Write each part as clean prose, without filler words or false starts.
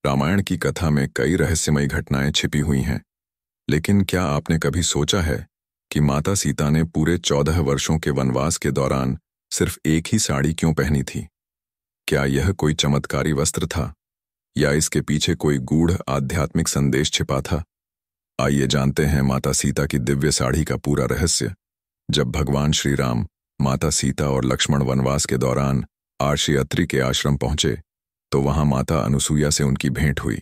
रामायण की कथा में कई रहस्यमयी घटनाएं छिपी हुई हैं, लेकिन क्या आपने कभी सोचा है कि माता सीता ने पूरे 14 वर्षों के वनवास के दौरान सिर्फ एक ही साड़ी क्यों पहनी थी? क्या यह कोई चमत्कारी वस्त्र था या इसके पीछे कोई गूढ़ आध्यात्मिक संदेश छिपा था? आइए जानते हैं माता सीता की दिव्य साड़ी का पूरा रहस्य। जब भगवान श्री राम, माता सीता और लक्ष्मण वनवास के दौरान आर्षि अत्रि के आश्रम पहुंचे, तो वहां माता अनुसुईया से उनकी भेंट हुई।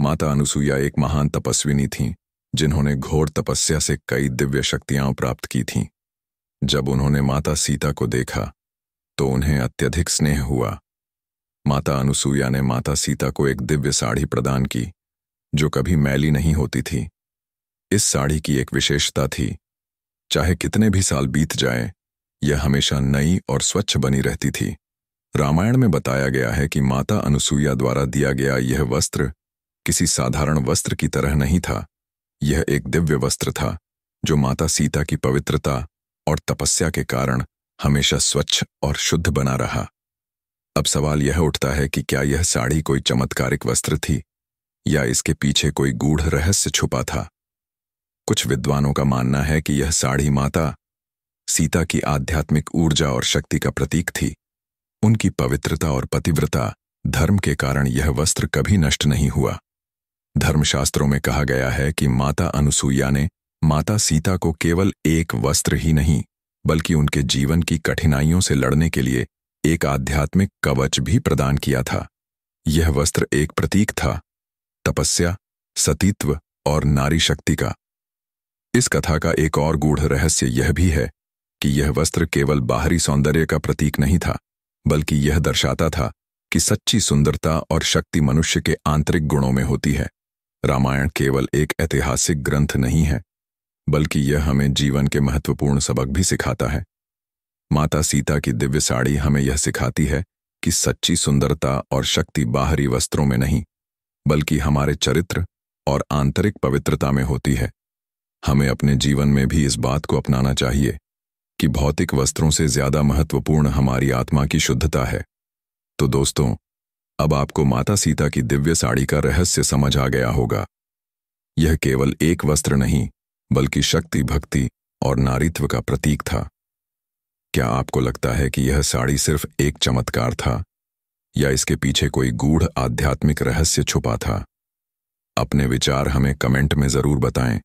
माता अनुसुईया एक महान तपस्विनी थीं, जिन्होंने घोर तपस्या से कई दिव्य शक्तियां प्राप्त की थीं। जब उन्होंने माता सीता को देखा तो उन्हें अत्यधिक स्नेह हुआ। माता अनुसुईया ने माता सीता को एक दिव्य साड़ी प्रदान की, जो कभी मैली नहीं होती थी। इस साड़ी की एक विशेषता थी, चाहे कितने भी साल बीत जाएं, यह हमेशा नई और स्वच्छ बनी रहती थी। रामायण में बताया गया है कि माता अनुसुईया द्वारा दिया गया यह वस्त्र किसी साधारण वस्त्र की तरह नहीं था। यह एक दिव्य वस्त्र था, जो माता सीता की पवित्रता और तपस्या के कारण हमेशा स्वच्छ और शुद्ध बना रहा। अब सवाल यह उठता है कि क्या यह साड़ी कोई चमत्कारिक वस्त्र थी या इसके पीछे कोई गूढ़ रहस्य छुपा था? कुछ विद्वानों का मानना है कि यह साड़ी माता सीता की आध्यात्मिक ऊर्जा और शक्ति का प्रतीक थी। उनकी पवित्रता और पतिव्रता धर्म के कारण यह वस्त्र कभी नष्ट नहीं हुआ। धर्मशास्त्रों में कहा गया है कि माता अनुसुईया ने माता सीता को केवल एक वस्त्र ही नहीं, बल्कि उनके जीवन की कठिनाइयों से लड़ने के लिए एक आध्यात्मिक कवच भी प्रदान किया था। यह वस्त्र एक प्रतीक था, तपस्या, सतीत्व और नारी शक्ति का। इस कथा का एक और गूढ़ रहस्य यह भी है कि यह वस्त्र केवल बाहरी सौंदर्य का प्रतीक नहीं था, बल्कि यह दर्शाता था कि सच्ची सुंदरता और शक्ति मनुष्य के आंतरिक गुणों में होती है। रामायण केवल एक ऐतिहासिक ग्रंथ नहीं है, बल्कि यह हमें जीवन के महत्वपूर्ण सबक भी सिखाता है। माता सीता की दिव्य साड़ी हमें यह सिखाती है कि सच्ची सुंदरता और शक्ति बाहरी वस्त्रों में नहीं, बल्कि हमारे चरित्र और आंतरिक पवित्रता में होती है। हमें अपने जीवन में भी इस बात को अपनाना चाहिए कि भौतिक वस्त्रों से ज्यादा महत्वपूर्ण हमारी आत्मा की शुद्धता है। तो दोस्तों, अब आपको माता सीता की दिव्य साड़ी का रहस्य समझ आ गया होगा। यह केवल एक वस्त्र नहीं, बल्कि शक्ति, भक्ति और नारीत्व का प्रतीक था। क्या आपको लगता है कि यह साड़ी सिर्फ एक चमत्कार था या इसके पीछे कोई गूढ़ आध्यात्मिक रहस्य छुपा था? अपने विचार हमें कमेंट में जरूर बताएं।